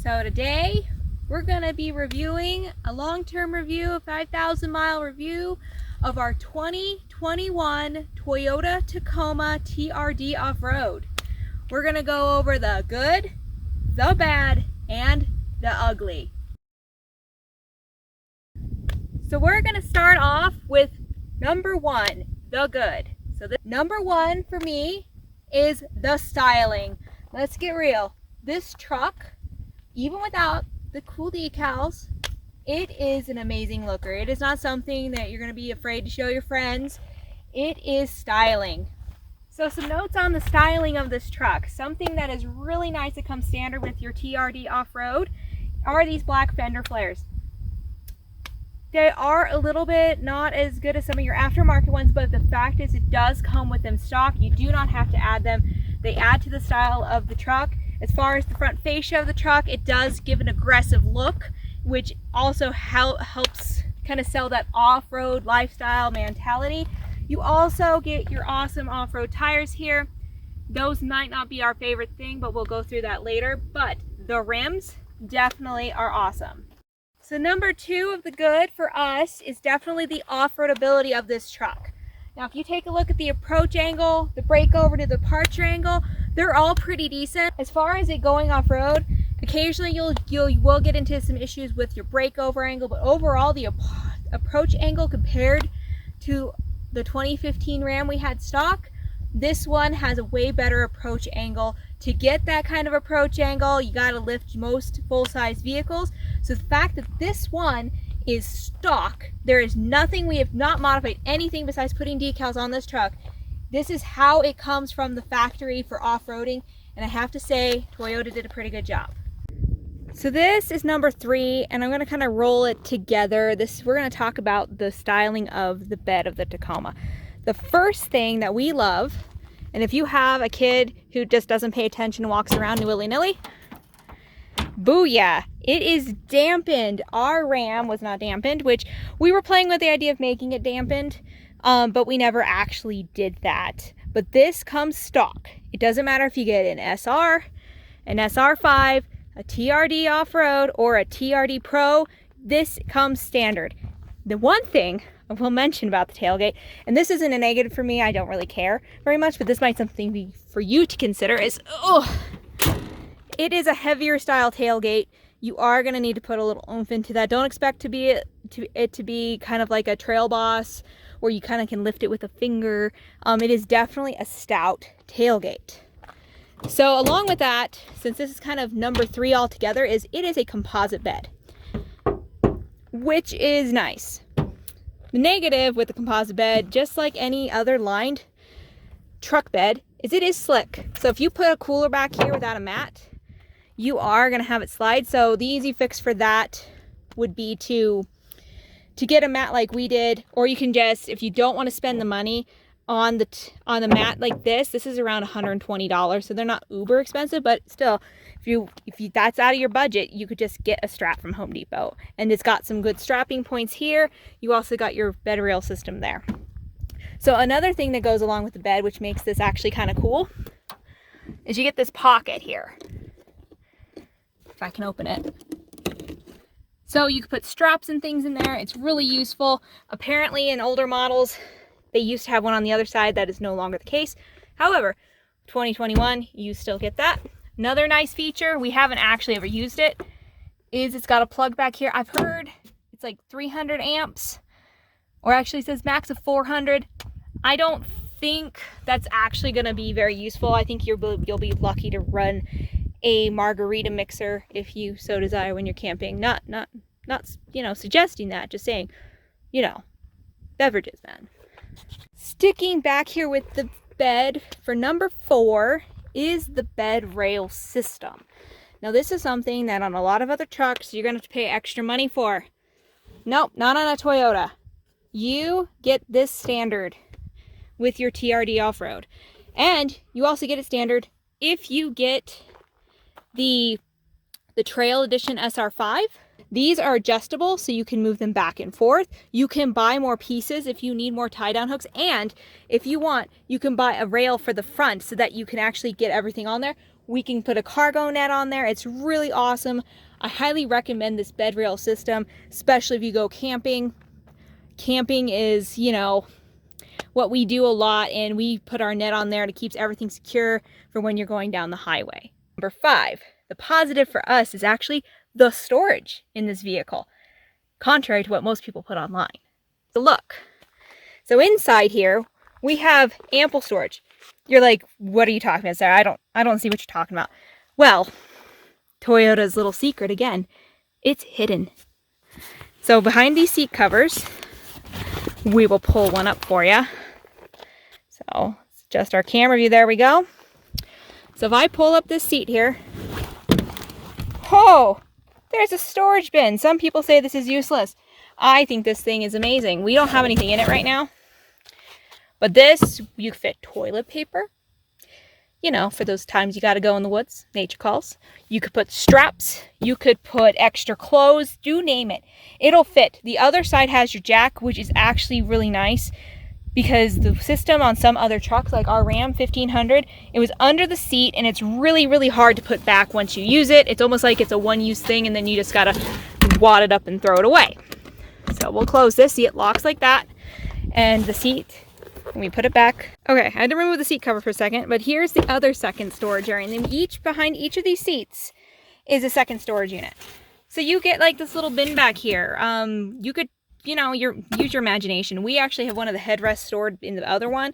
So today we're going to be reviewing a long-term review, a 5,000 mile review of our 2021 Toyota Tacoma TRD off-road. We're going to go over the good, the bad, and the ugly. So we're going to start off with number one, the good. So the number one for me is the styling. Let's get real. This truck, even without the cool decals, it is an amazing looker. It is not something that you're going to be afraid to show your friends. It is styling. So some notes on the styling of this truck. Something that is really nice that comes standard with your TRD off-road are these black fender flares. They are a little bit not as good as some of your aftermarket ones, but the fact is it does come with them stock. You do not have to add them. They add to the style of the truck. As far as the front fascia of the truck, it does give an aggressive look, which also helps kind of sell that off-road lifestyle mentality. You also get your awesome off-road tires here. Those might not be our favorite thing, but we'll go through that later. But the rims definitely are awesome. So number two of the good for us is definitely the off-road ability of this truck. Now if you take a look at the approach angle, the breakover to the departure angle, they're all pretty decent. As far as it going off-road, occasionally you will get into some issues with your breakover angle, but overall the approach angle compared to the 2015 Ram we had stock, this one has a way better approach angle. To get that kind of approach angle, you got to lift most full-size vehicles. So the fact that this one is stock, there is nothing, we have not modified anything besides putting decals on this truck. This is how it comes from the factory for off-roading, and I have to say Toyota did a pretty good job. So this is number three, and I'm going to kind of roll it together. We're going to talk about the styling of the bed of the Tacoma. The first thing that we love, and if you have a kid who just doesn't pay attention and walks around willy-nilly, booyah, it is dampened. Our Ram was not dampened, which we were playing with the idea of making it dampened, but we never actually did that. But this comes stock. It doesn't matter if you get an SR, an SR5, a TRD off-road, or a TRD Pro, this comes standard. The one thing I will mention about the tailgate, and this isn't a negative for me, I don't really care very much, but this might something be for you to consider, is, it is a heavier style tailgate. You are going to need to put a little oomph into that. Don't expect it to be kind of like a Trail Boss where you kind of can lift it with a finger. It is definitely a stout tailgate. So along with that, since this is kind of number three altogether, it is a composite bed, which is nice. The negative with the composite bed, just like any other lined truck bed, is it is slick. So if you put a cooler back here without a mat, you are going to have it slide. So the easy fix for that would be to get a mat like we did, or you can just, if you don't want to spend the money on the mat like this is around $120, so they're not uber expensive, but still, if you that's out of your budget, you could just get a strap from Home Depot, and it's got some good strapping points here. You also got your bed rail system there. So another thing that goes along with the bed, which makes this actually kind of cool, is you get this pocket here. If I can open it. So you can put straps and things in there. It's really useful. Apparently in older models, they used to have one on the other side. That is no longer the case. However, 2021, you still get that. Another nice feature, we haven't actually ever used it, is it's got a plug back here. I've heard it's like 300 amps, or actually it says max of 400. I don't think that's actually going to be very useful. I think you'll be lucky to run a margarita mixer if you so desire when you're camping. Not suggesting that, just saying, beverages, man. Sticking back here with the bed, for number four is the bed rail system. Now this is something that on a lot of other trucks you're going to have to pay extra money for. Nope, not on a Toyota. You get this standard with your TRD off-road. And you also get it standard if you get the Trail Edition SR5. These are adjustable, so you can move them back and forth. You can buy more pieces if you need more tie-down hooks, and if you want, you can buy a rail for the front so that you can actually get everything on there. We can put a cargo net on there. It's really awesome. I highly recommend this bed rail system, especially if you go camping. Camping is, you know, what we do a lot, and we put our net on there to keep everything secure for when you're going down the highway. Number 5, the positive for us is actually the storage in this vehicle, contrary to what most people put online. So look, so inside here, we have ample storage. You're like, what are you talking about, Sarah? I don't see what you're talking about. Well, Toyota's little secret again, it's hidden. So behind these seat covers, we will pull one up for you. So it's just our camera view. There we go. So if I pull up this seat here, oh, there's a storage bin. Some people say this is useless. I think this thing is amazing. We don't have anything in it right now, but this, you fit toilet paper, you know, for those times you got to go in the woods, nature calls. You could put straps, you could put extra clothes, you name it. It'll fit. The other side has your jack, which is actually really nice, because the system on some other trucks, like our Ram 1500, it was under the seat, and it's really, really hard to put back once you use it. It's almost like it's a one-use thing, and then you just gotta wad it up and throw it away. So we'll close this. See, it locks like that, and the seat, and we put it back. Okay, I had to remove the seat cover for a second, but here's the other second storage area, and then behind each of these seats is a second storage unit. So you get like this little bin back here. You could, you know, use your imagination. We actually have one of the headrests stored in the other one,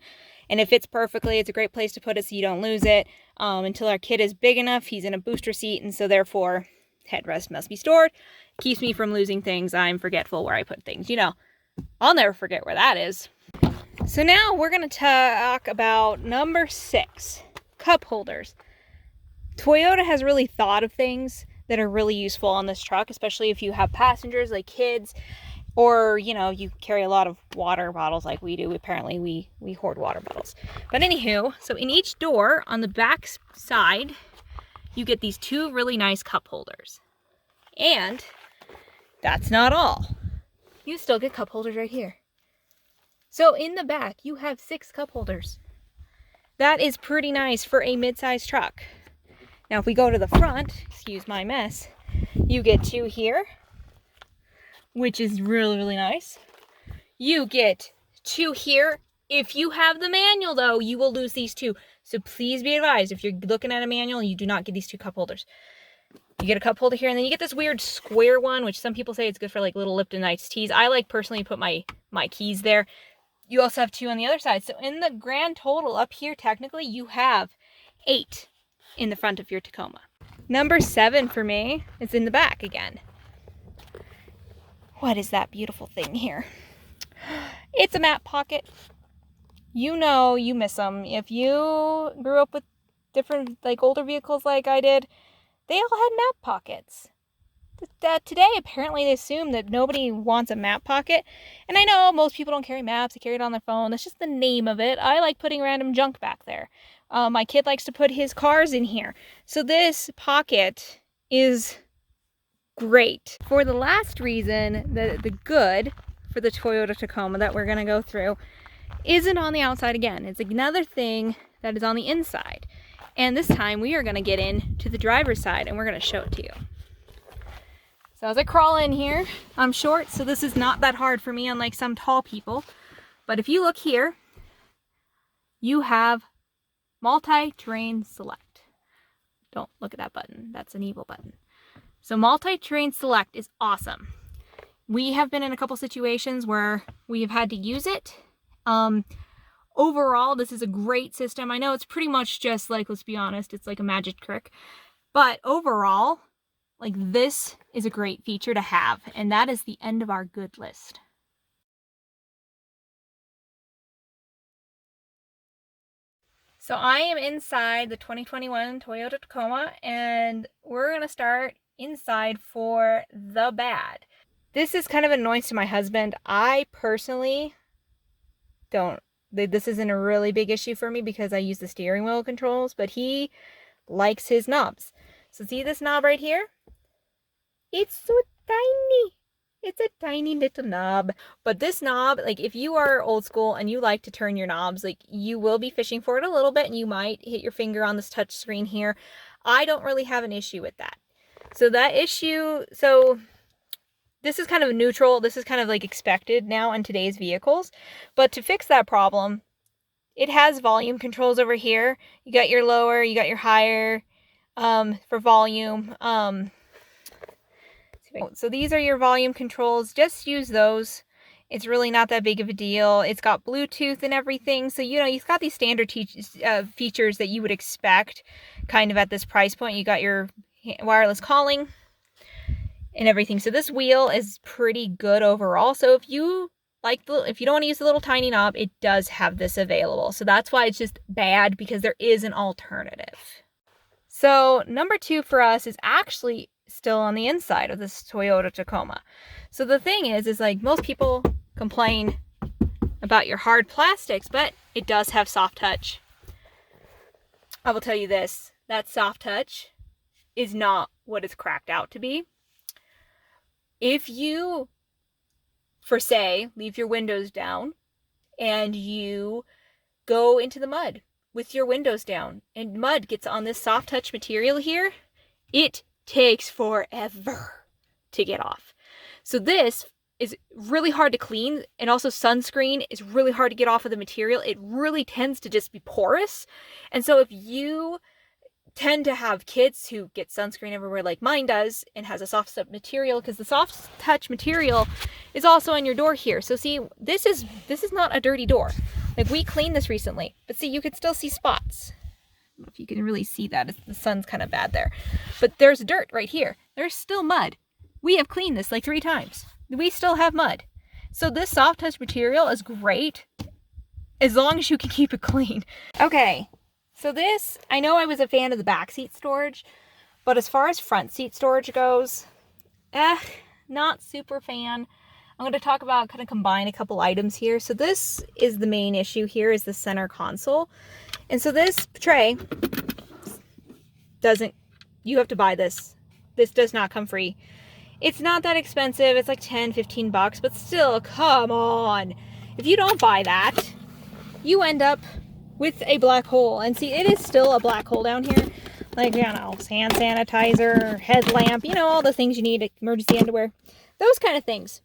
and it fits perfectly. It's a great place to put it so you don't lose it. Until our kid is big enough, he's in a booster seat, and so therefore headrest must be stored. Keeps me from losing things. I'm forgetful where I put things. You know, I'll never forget where that is. So now we're going to talk about number 6, cup holders. Toyota has really thought of things that are really useful on this truck, especially if you have passengers like kids, or, you know, you carry a lot of water bottles like we do. Apparently we hoard water bottles. But anywho, so in each door on the back side, you get these 2 really nice cup holders. And that's not all. You still get cup holders right here. So in the back, you have 6 cup holders. That is pretty nice for a mid-sized truck. Now if we go to the front, excuse my mess, you get 2 here, which is really, really nice. You get 2 here. If you have the manual, though, you will lose these 2. So please be advised, if you're looking at a manual, you do not get these 2 cup holders. You get a cup holder here, and then you get this weird square one, which some people say it's good for like little Lipton iced teas. I like personally put my keys there. You also have 2 on the other side. So in the grand total up here, technically, you have 8 in the front of your Tacoma. Number 7 for me is in the back again. What is that beautiful thing here? It's a map pocket. You know you miss them. If you grew up with different, like, older vehicles like I did, they all had map pockets. Today, apparently, they assume that nobody wants a map pocket. And I know most people don't carry maps. They carry it on their phone. That's just the name of it. I like putting random junk back there. My kid likes to put his cars in here. So this pocket is great. For the last reason, the good for the Toyota Tacoma that we're going to go through isn't on the outside again. It's another thing that is on the inside. And this time we are going to get into the driver's side, and we're going to show it to you. So as I crawl in here, I'm short, so this is not that hard for me, unlike some tall people. But if you look here, you have multi-terrain select. Don't look at that button. That's an evil button. So multi-terrain select is awesome. We have been in a couple situations where we have had to use it. Overall, this is a great system. I know it's pretty much just like, let's be honest, it's like a magic trick. But overall, like, this is a great feature to have. And that is the end of our good list. So I am inside the 2021 Toyota Tacoma, and we're going to start inside for the bad. This is kind of an annoyance to my husband. I personally don't. This isn't a really big issue for me because I use the steering wheel controls, but he likes his knobs. So see this knob right here? It's so tiny. It's a tiny little knob. But this knob, like, if you are old school and you like to turn your knobs, like, you will be fishing for it a little bit, and you might hit your finger on this touch screen here. I don't really have an issue with that. So that issue, so this is kind of neutral. This is kind of like expected now in today's vehicles. But to fix that problem, it has volume controls over here. You got your lower, you got your higher for volume. So these are your volume controls. Just use those. It's really not that big of a deal. It's got Bluetooth and everything. So, you know, you've got these standard features that you would expect kind of at this price point. You got your wireless calling and everything. So this wheel is pretty good overall. So if you if you don't want to use the little tiny knob, it does have this available. So that's why it's just bad, because there is an alternative. So number 2 for us is actually still on the inside of this Toyota Tacoma. So the thing is like most people complain about your hard plastics, but it does have soft touch. I will tell you this, that soft touch is not what it's cracked out to be. If you, for say, leave your windows down and you go into the mud with your windows down and mud gets on this soft touch material here, it takes forever to get off. So this is really hard to clean, and also sunscreen is really hard to get off of the material. It really tends to just be porous. And so if you tend to have kids who get sunscreen everywhere like mine does and has a soft touch material, because the soft touch material is also on your door here. So see, this is not a dirty door. Like, we cleaned this recently, but see, you could still see spots. I don't know if you can really see that. The sun's kind of bad there. But there's dirt right here. There's still mud. We have cleaned this like 3 times. We still have mud. So this soft touch material is great as long as you can keep it clean. Okay, so this, I know I was a fan of the back seat storage, but as far as front seat storage goes, not super fan. I'm going to talk about, kind of combine a couple items here. So this is the main issue here, is the center console. And so this tray you have to buy this. This does not come free. It's not that expensive. It's like 10, 15 bucks, but still, come on. If you don't buy that, you end up with a black hole. And see, it is still a black hole down here. Like, you know, hand sanitizer, headlamp, you know, all the things you need, emergency underwear, those kind of things.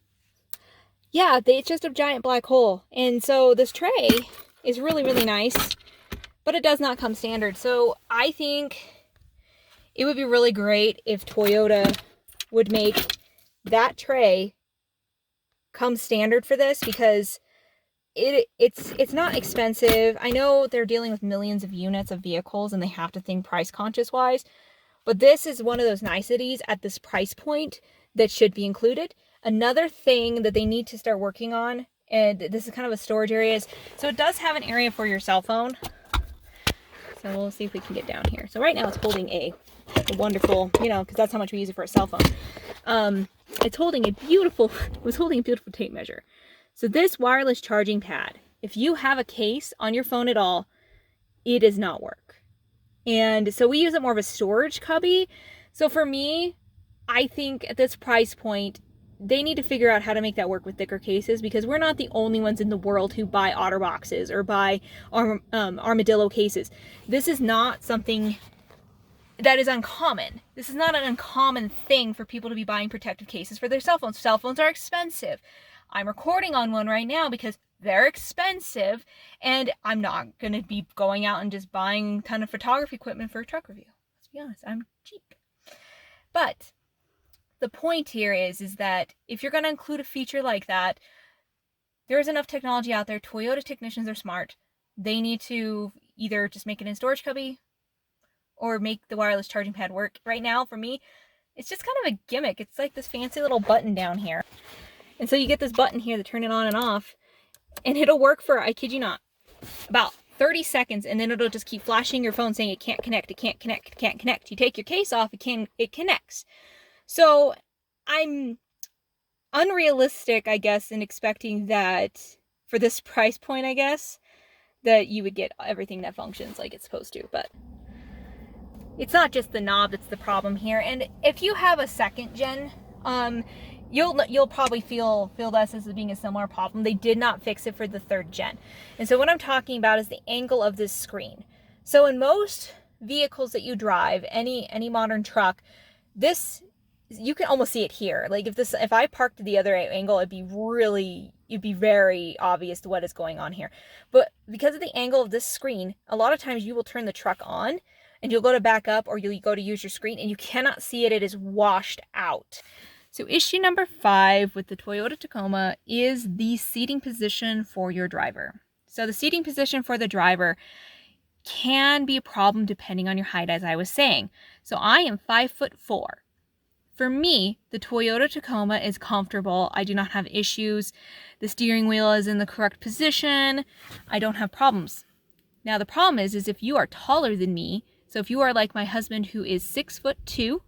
Yeah, it's just a giant black hole. And so this tray is really, really nice, but it does not come standard. So I think it would be really great if Toyota would make that tray come standard for this, because it's not expensive. I know they're dealing with millions of units of vehicles and they have to think price conscious wise, but this is one of those niceties at this price point that should be included. Another thing that they need to start working on, and this is kind of a storage area, is, so it does have an area for your cell phone. So we'll see if we can get down here. So right now it's holding a wonderful, you know, because that's how much we use it for a cell phone. It's holding a beautiful, tape measure. So this wireless charging pad, if you have a case on your phone at all, it does not work. And so we use it more of a storage cubby. So for me, I think at this price point, they need to figure out how to make that work with thicker cases, because we're not the only ones in the world who buy OtterBoxes or buy Armadillo cases. This is not something that is uncommon. This is not an uncommon thing for people to be buying protective cases for their cell phones. Cell phones are expensive. I'm recording on one right now because they're expensive, and I'm not going to be going out and just buying a ton of photography equipment for a truck review. Let's be honest, I'm cheap. But the point here is that if you're going to include a feature like that, there is enough technology out there. Toyota technicians are smart. They need to either just make it in storage cubby or make the wireless charging pad work. Right now, for me, it's just kind of a gimmick. It's like this fancy little button down here. And so you get this button here to turn it on and off, and it'll work for, I kid you not, about 30 seconds, and then it'll just keep flashing your phone saying it can't connect, it can't connect, it can't connect. You take your case off, it connects. So I'm unrealistic, I guess, in expecting that for this price point, I guess, that you would get everything that functions like it's supposed to. But it's not just the knob that's the problem here. And if you have a second gen, you'll probably feel this as being a similar problem. They did not fix it for the 3rd gen. And so what I'm talking about is the angle of this screen. So in most vehicles that you drive, any modern truck, this, you can almost see it here. Like if I parked the other angle, it'd be very obvious what is going on here. But because of the angle of this screen, a lot of times you will turn the truck on and you'll go to back up or you'll go to use your screen and you cannot see it. It is washed out. So issue number 5 with the Toyota Tacoma is the seating position for your driver. So the seating position for the driver can be a problem depending on your height, as I was saying. So I am 5'4". For me, the Toyota Tacoma is comfortable. I do not have issues. The steering wheel is in the correct position. I don't have problems. Now the problem is if you are taller than me, so if you are like my husband who is 6'2",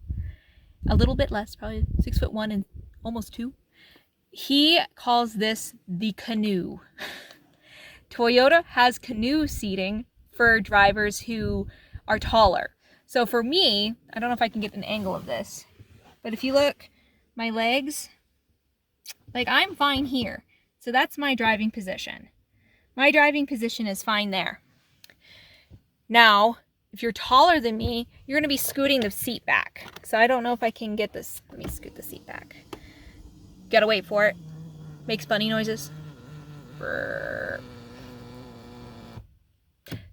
a little bit less, probably 6'1" and almost 2, he calls this the canoe. Toyota has canoe seating for drivers who are taller. So for me, I don't know if I can get an angle of this, but if you look, my legs, like I'm fine here. So that's my driving position. My driving position is fine there. Now, if you're taller than me, you're going to be scooting the seat back. So I don't know if I can get this. Let me scoot the seat back. Gotta wait for it. Makes funny noises. Brrr.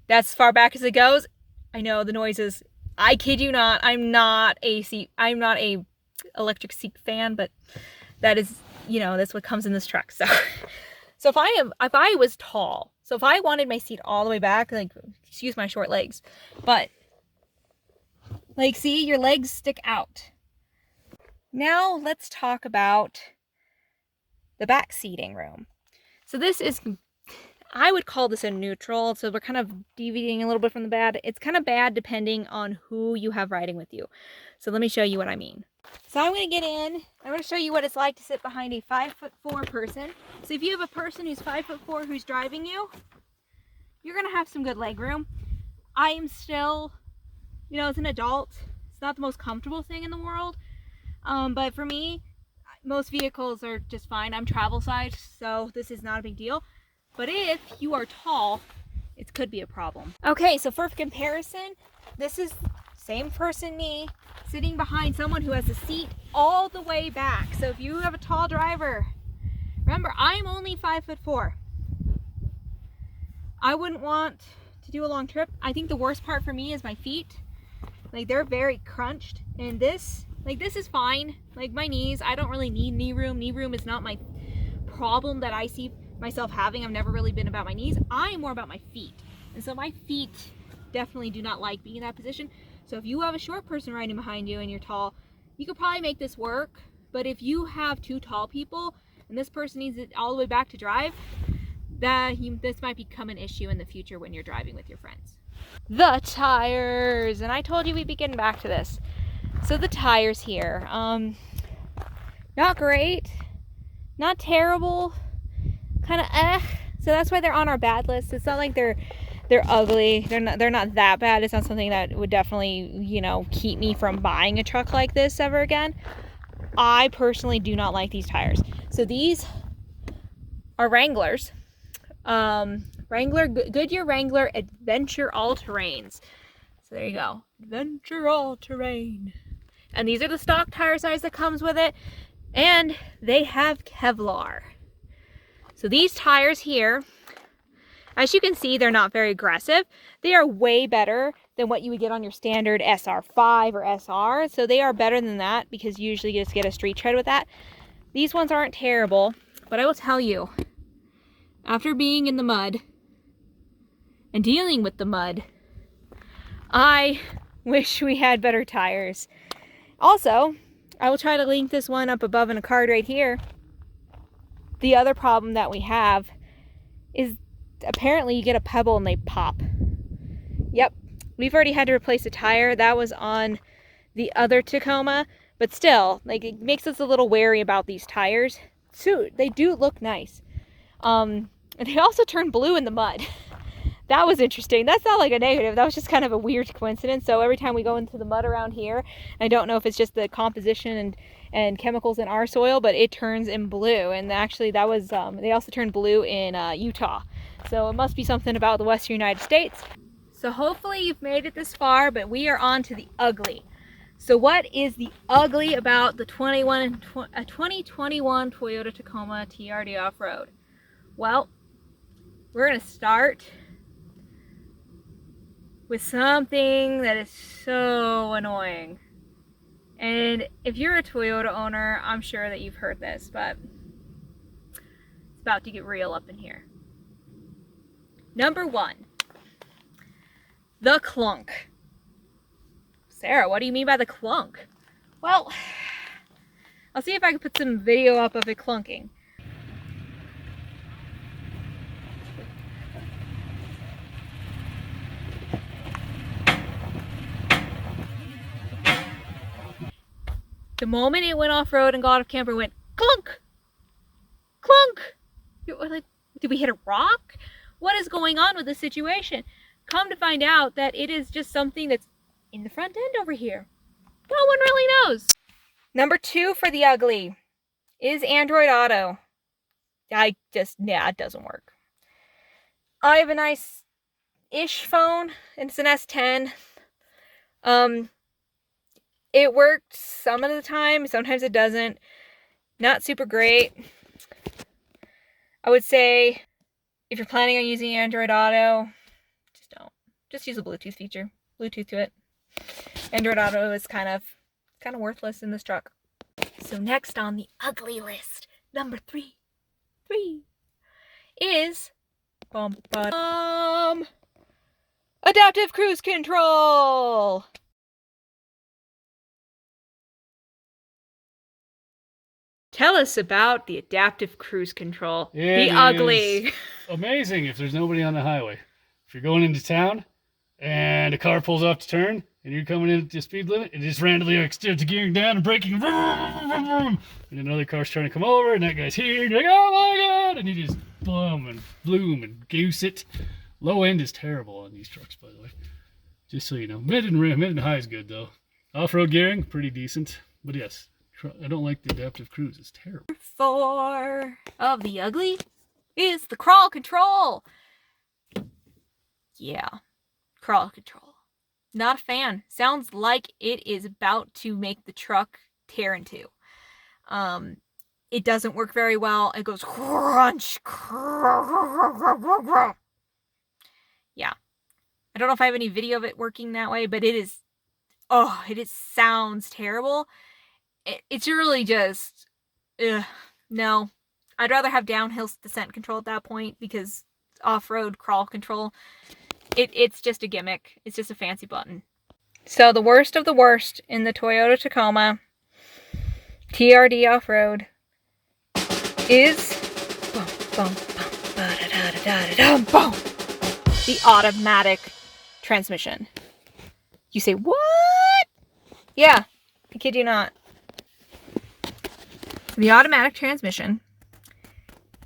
That's as far back as it goes. I know the noises. I kid you not. I'm not a electric seat fan, but that is, that's what comes in this truck. So if I was tall, so if I wanted my seat all the way back, like, excuse my short legs, but like, see, your legs stick out. Now let's talk about the back seating room. So this is, I would call this a neutral. So we're kind of deviating a little bit from the bad. It's kind of bad depending on who you have riding with you. So let me show you what I mean. So I'm going to get in. I'm going to show you what it's like to sit behind a 5'4" person. So if you have a person who's 5'4" who's driving you, you're going to have some good leg room. I am still, as an adult, it's not the most comfortable thing in the world. But for me, most vehicles are just fine. I'm travel size, so this is not a big deal. But if you are tall, it could be a problem. Okay, so for comparison, this is same person, me, sitting behind someone who has a seat all the way back. So if you have a tall driver, remember, I'm only 5'4". I wouldn't want to do a long trip. I think the worst part for me is my feet. Like, they're very crunched, and this is fine. Like, my knees, I don't really need knee room. Knee room is not my problem that I see myself having. I've never really been about my knees. I'm more about my feet. And so my feet definitely do not like being in that position. So if you have a short person riding behind you and you're tall, you could probably make this work. But if you have 2 tall people and this person needs it all the way back to drive, this might become an issue in the future when you're driving with your friends. The tires, and I told you we'd be getting back to this. So the tires here, not great, not terrible, kind of So that's why they're on our bad list. It's not like they're ugly. They're not that bad. It's not something that would definitely, keep me from buying a truck like this ever again. I personally do not like these tires. So these are Wranglers. Goodyear Wrangler Adventure All-Terrains. So there you go. Adventure All-Terrain. And these are the stock tire size that comes with it. And they have Kevlar. So these tires here, as you can see, they're not very aggressive. They are way better than what you would get on your standard SR5 or SR. So they are better than that because you usually just get a street tread with that. These ones aren't terrible, but I will tell you, after being in the mud and dealing with the mud, I wish we had better tires. Also, I will try to link this one up above in a card right here. The other problem that we have is apparently you get a pebble and they pop. Yep, we've already had to replace a tire. That was on the other Tacoma, but still, like, it makes us a little wary about these tires. So they do look nice. And they also turn blue in the mud. That was interesting. That's not like a negative. That was just kind of a weird coincidence. So every time we go into the mud around here, I don't know if it's just the composition and chemicals in our soil, but it turns in blue. And actually that was, they also turned blue in Utah. So it must be something about the Western United States. So hopefully you've made it this far, but we are on to the ugly. So what is the ugly about the 2021 Toyota Tacoma TRD Off-Road? Well, we're going to start with something that is so annoying. And if you're a Toyota owner, I'm sure that you've heard this, but it's about to get real up in here. Number one, the clunk. Sarah, what do you mean by the clunk? Well, I'll see if I can put some video up of it clunking. The moment it went off-road and got off camper, it went clunk, clunk. You were like, did we hit a rock? What is going on with this situation? Come to find out that it is just something that's in the front end over here. No one really knows. Number two for the ugly is Android Auto. It doesn't work. I have a nice-ish phone, and it's an S10. It worked some of the time, sometimes it doesn't. Not super great. I would say if you're planning on using Android Auto, just don't. Just use the Bluetooth feature. Bluetooth to it. Android Auto is kind of worthless in this truck. So next on the ugly list, number three is adaptive cruise control. Tell us about the adaptive cruise control. The ugly. Amazing if there's nobody on the highway. If you're going into town and a car pulls off to turn and you're coming in at the speed limit, it just randomly starts gearing down and braking. And another car's trying to come over and that guy's here. And you're like, oh my God. And you just bloom and goose it. Low end is terrible on these trucks, by the way. Just so you know. Mid and high is good though. Off-road gearing, pretty decent. But yes. I don't like the adaptive cruise. It's terrible. Number 4 of the ugly is the crawl control. Yeah, crawl control. Not a fan. Sounds like it is about to make the truck tear in two. It doesn't work very well. It goes crunch. Yeah. I don't know if I have any video of it working that way, but it sounds terrible. It's really just, no. I'd rather have downhill descent control at that point because off-road crawl control, it's just a gimmick. It's just a fancy button. So the worst of the worst in the Toyota Tacoma TRD off-road is the automatic transmission. You say, what? Yeah, I kid you not. The automatic transmission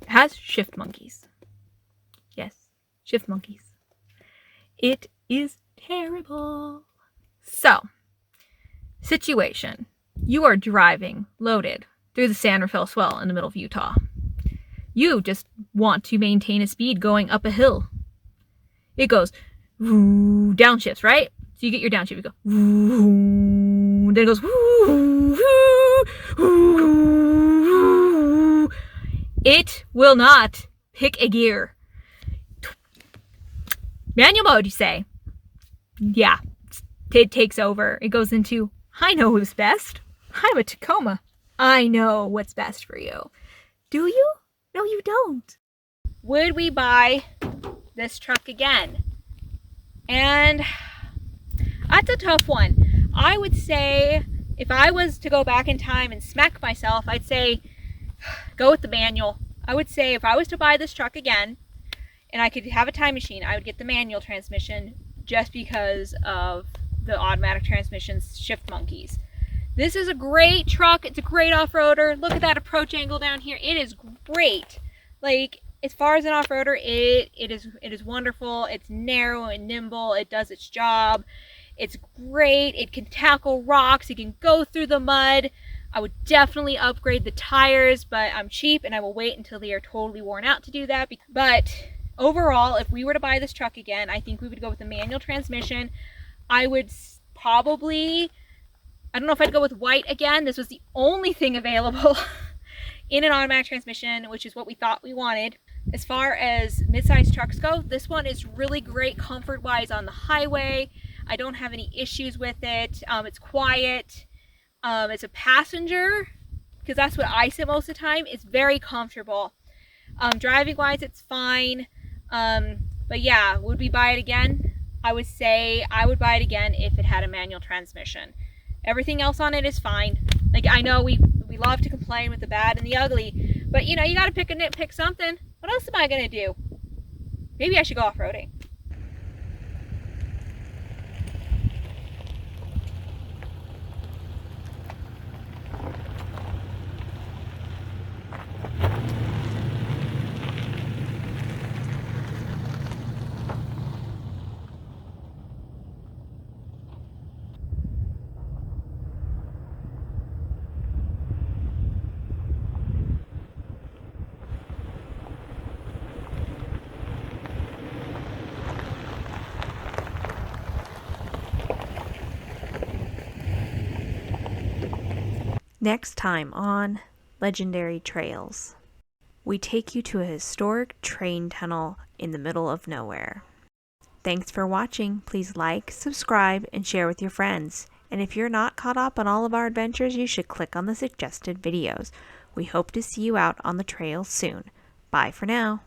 has shift monkeys. Yes, shift monkeys. It is terrible. So, situation. You are driving loaded through the San Rafael Swell in the middle of Utah. You just want to maintain a speed going up a hill. It goes downshifts, right? So you get your downshift, you go then it goes it will not pick a gear. Manual mode, you say? Yeah, it takes over. It goes into, I know who's best. I'm a Tacoma. I know what's best for you. Do you? No, you don't. Would we buy this truck again? And that's a tough one. I would say if I was to go back in time and smack myself, I'd say go with the manual. I would say if I was to buy this truck again and I could have a time machine, I would get the manual transmission just because of the automatic transmission's shift monkeys. This is a great truck. It's a great off-roader. Look at that approach angle down here. It is great. Like, as far as an off-roader, it is wonderful. It's narrow and nimble. It does its job. It's great. It can tackle rocks. It can go through the mud. I would definitely upgrade the tires, but I'm cheap and I will wait until they are totally worn out to do that. But overall, if we were to buy this truck again, I think we would go with a manual transmission. I would probably, I don't know if I'd go with white again. This was the only thing available in an automatic transmission, which is what we thought we wanted. As far as mid-sized trucks go, this one is really great comfort-wise on the highway. I don't have any issues with it. It's quiet. As a passenger, because that's what I sit most of the time, it's very comfortable. Driving-wise, it's fine. But yeah, would we buy it again? I would say I would buy it again if it had a manual transmission. Everything else on it is fine. Like, I know we love to complain with the bad and the ugly, but you know, you gotta nitpick something. What else am I gonna do? Maybe I should go off-roading. Next time on Legendary Trails, we take you to a historic train tunnel in the middle of nowhere. Thanks for watching. Please like, subscribe, and share with your friends. And if you're not caught up on all of our adventures, you should click on the suggested videos. We hope to see you out on the trails soon. Bye for now.